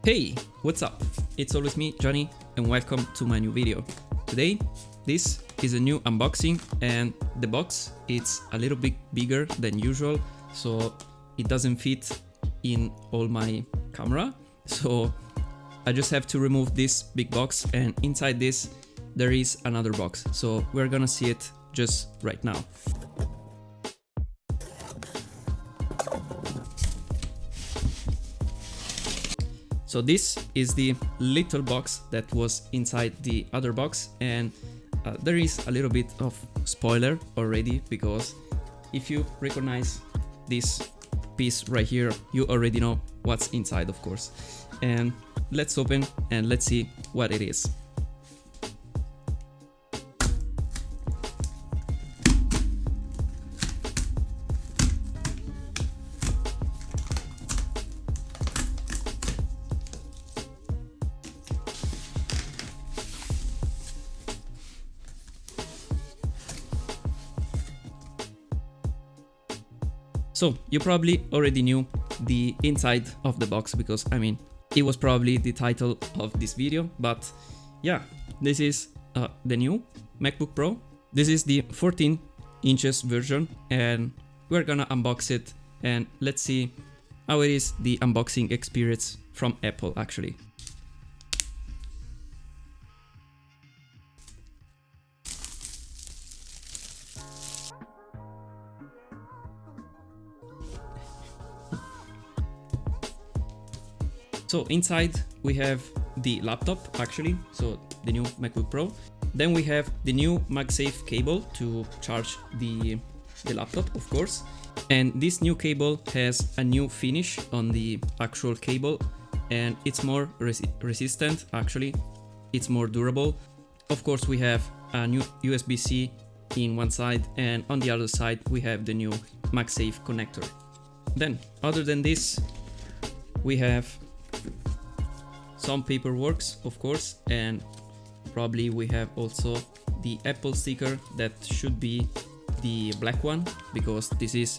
Hey, what's up? It's always me, Johnny, and welcome to my new video. Today, this is a new unboxing and the box it's a little bit bigger than usual, so it doesn't fit in all my camera. So I just have to remove this big box, and inside this there is another box. So we're gonna see it just right now. So this is the little box that was inside the other box, and there is a little bit of spoiler already, because if you recognize this piece right here, you already know what's inside, of course. And let's open and let's see what it is. So you probably already knew the inside of the box, because I mean, it was probably the title of this video, but yeah, this is the new MacBook Pro. This is the 14 inches version, and we're gonna unbox it and let's see how it is, the unboxing experience from Apple actually. So inside we have the laptop actually, so the new MacBook Pro. Then we have the new MagSafe cable to charge the laptop, of course. And this new cable has a new finish on the actual cable, and it's more resistant actually. It's more durable. Of course, we have a new USB-C in one side, and on the other side we have the new MagSafe connector. Then, other than this, we have some paperwork, of course, and probably we have also the Apple sticker that should be the black one, because this is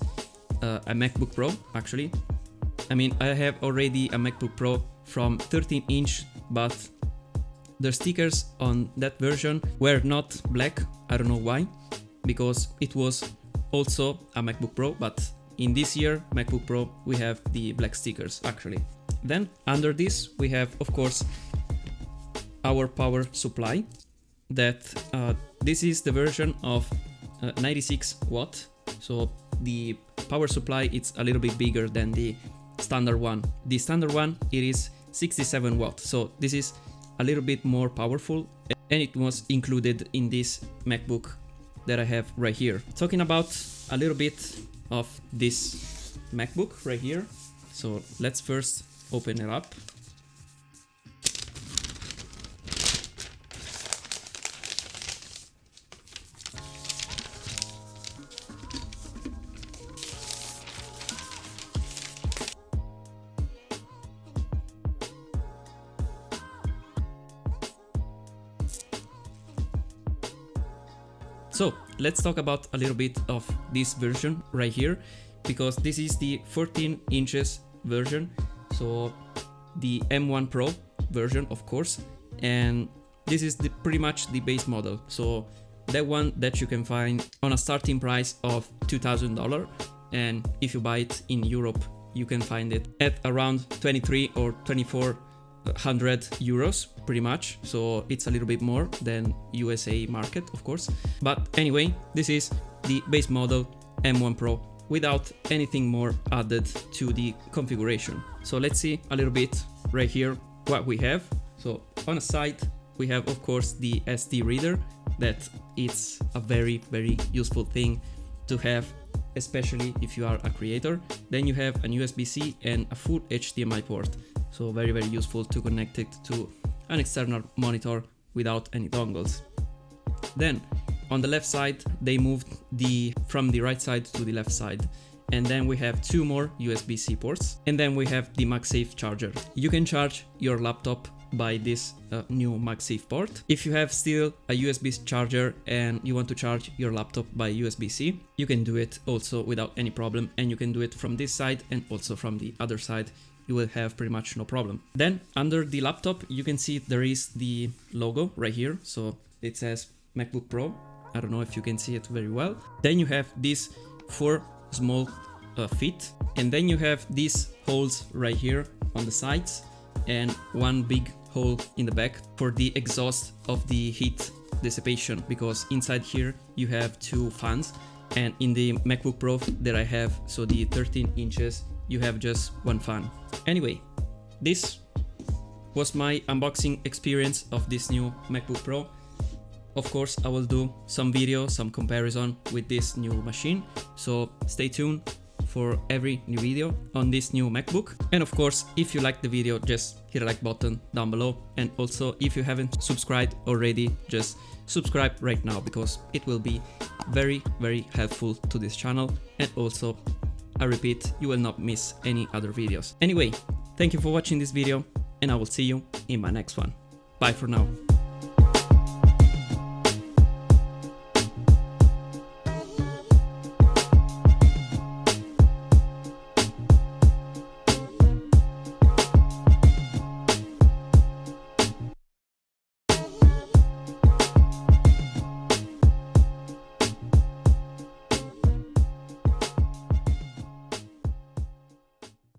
a MacBook Pro actually. I mean, I have already a MacBook Pro from 13 inch, but the stickers on that version were not black. I don't know why, because it was also a MacBook Pro, but in this year MacBook Pro we have the black stickers actually. Then under this we have, of course, our power supply. That this is the version of 96 watt. So the power supply it's a little bit bigger than the standard one. The standard one it is 67 watt. So this is a little bit more powerful, and it was included in this MacBook that I have right here. Talking about a little bit of this MacBook right here. So let's first open it up. So let's talk about a little bit of this version right here, because this is the 14 inches version. So the M1 Pro version, of course, and this is pretty much the base model. So that one that you can find on a starting price of $2,000, and if you buy it in Europe, you can find it at around 23 or 2400 euros, pretty much. So it's a little bit more than USA market, of course. But anyway, this is the base model M1 Pro, without anything more added to the configuration. So let's see a little bit right here what we have. So on the side we have, of course, the SD reader. That it's a very useful thing to have, especially if you are a creator. Then you have an USB-C and a full HDMI port. So very useful to connect it to an external monitor without any dongles. Then on the left side, they moved from the right side to the left side. And then we have two more USB-C ports. And then we have the MagSafe charger. You can charge your laptop by this new MagSafe port. If you have still a USB charger and you want to charge your laptop by USB-C, you can do it also without any problem, and you can do it from this side and also from the other side. You will have pretty much no problem. Then under the laptop, you can see there is the logo right here. So it says MacBook Pro. I don't know if you can see it very well. Then you have these 4 small feet, and then you have these holes right here on the sides and one big hole in the back for the exhaust of the heat dissipation, because inside here you have 2 fans, and in the MacBook Pro that I have, so the 13 inches, you have just 1 fan. Anyway, this was my unboxing experience of this new MacBook Pro. Of course, I will do some video, some comparison with this new machine, so stay tuned for every new video on this new MacBook. And of course, if you like the video, just hit a like button down below, and also if you haven't subscribed already, just subscribe right now, because it will be very helpful to this channel, and also I repeat, you will not miss any other videos. Anyway, thank you for watching this video, and I will see you in my next one. Bye for now.